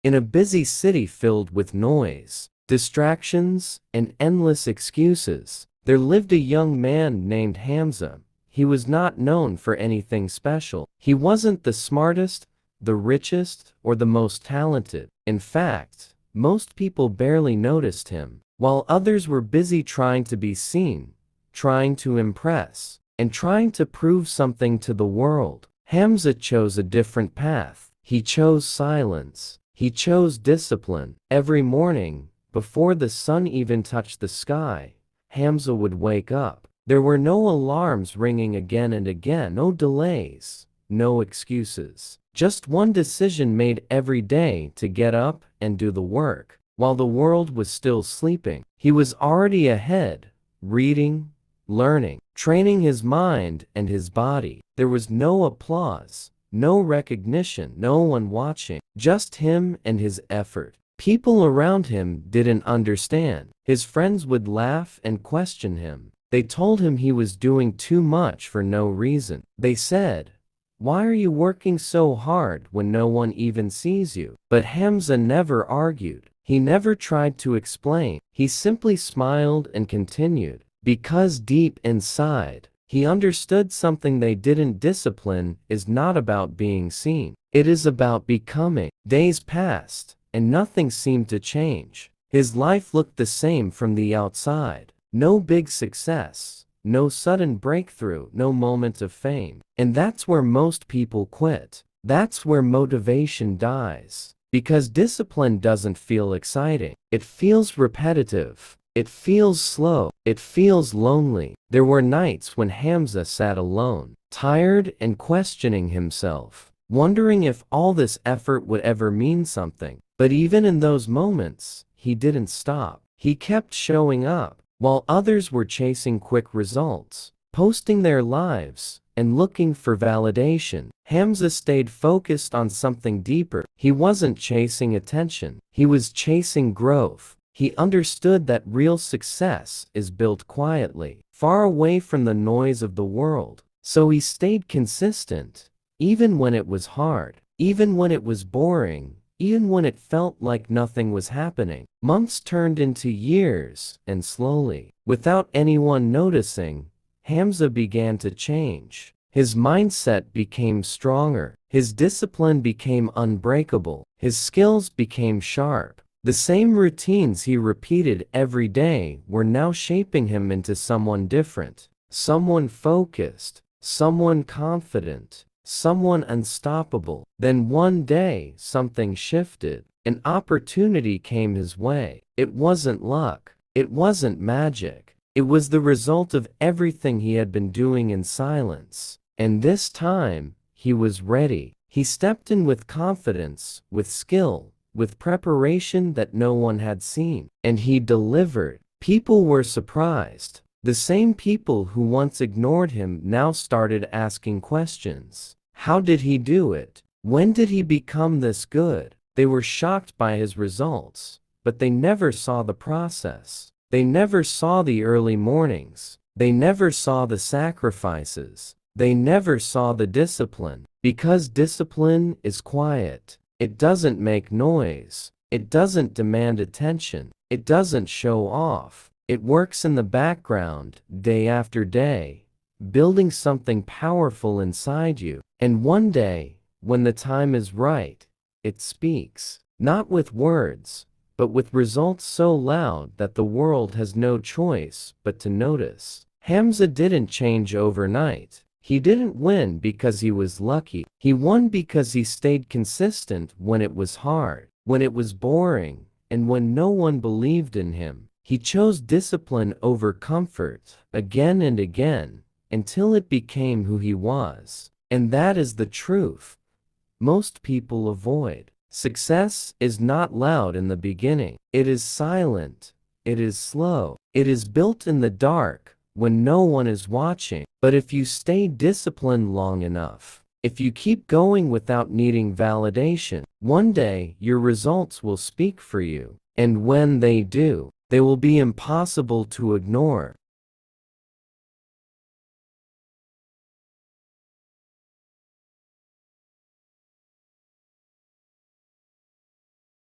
In a busy city filled with noise, distractions, and endless excuses, there lived a young man named Hamza. He was not known for anything special. He wasn't the smartest, the richest, or the most talented. In fact, most people barely noticed him, while others were busy trying to be seen, trying to impress, and trying to prove something to the world. Hamza chose a different path. He chose silence. He chose discipline. Every morning, before the sun even touched the sky, Hamza would wake up. There were no alarms ringing again and again, no delays, no excuses. Just one decision made every day to get up and do the work. While the world was still sleeping, he was already ahead, reading, learning, training his mind and his body. There was no applause, no recognition, no one watching, just him and his effort. People around him didn't understand. His friends would laugh and question him. They told him he was doing too much for no reason. They said, "Why are you working so hard when no one even sees you?" But Hamza never argued. He never tried to explain. He simply smiled and continued, because deep inside, he understood something they didn't. Discipline is not about being seen. It is about becoming. Days passed, and nothing seemed to change. His life looked the same from the outside. No big success, no sudden breakthrough, no moment of fame. And that's where most people quit. That's where motivation dies. Because discipline doesn't feel exciting. It feels repetitive. It feels slow. It feels lonely. There were nights when Hamza sat alone, tired and questioning himself, wondering if all this effort would ever mean something. But even in those moments, he didn't stop. He kept showing up. While others were chasing quick results, posting their lives, and looking for validation, Hamza stayed focused on something deeper. He wasn't chasing attention. He was chasing growth. He understood that real success is built quietly, far away from the noise of the world. So he stayed consistent, even when it was hard, even when it was boring, even when it felt like nothing was happening. Months turned into years, and slowly, without anyone noticing, Hamza began to change. His mindset became stronger. His discipline became unbreakable. His skills became sharp. The same routines he repeated every day were now shaping him into someone different, someone focused, someone confident, someone unstoppable. Then one day, something shifted. An opportunity came his way. It wasn't luck. It wasn't magic. It was the result of everything he had been doing in silence. And this time, he was ready. He stepped in with confidence, with skill, with preparation that no one had seen. And he delivered. People were surprised. The same people who once ignored him now started asking questions. How did he do it? When did he become this good? They were shocked by his results, but they never saw the process. They never saw the early mornings. They never saw the sacrifices. They never saw the discipline. Because discipline is quiet. It doesn't make noise. It doesn't demand attention. It doesn't show off. It works in the background, day after day, building something powerful inside you. And one day, when the time is right, it speaks. Not with words, but with results so loud that the world has no choice but to notice. Hamza didn't change overnight. He didn't win because he was lucky. He won because he stayed consistent when it was hard, when it was boring, and when no one believed in him. He chose discipline over comfort again and again until it became who he was. And that is the truth most people avoid. Success is not loud in the beginning. It is silent. It is slow. It is built in the dark when no one is watching. But if you stay disciplined long enough, if you keep going without needing validation, one day your results will speak for you. And when they do, they will be impossible to ignore.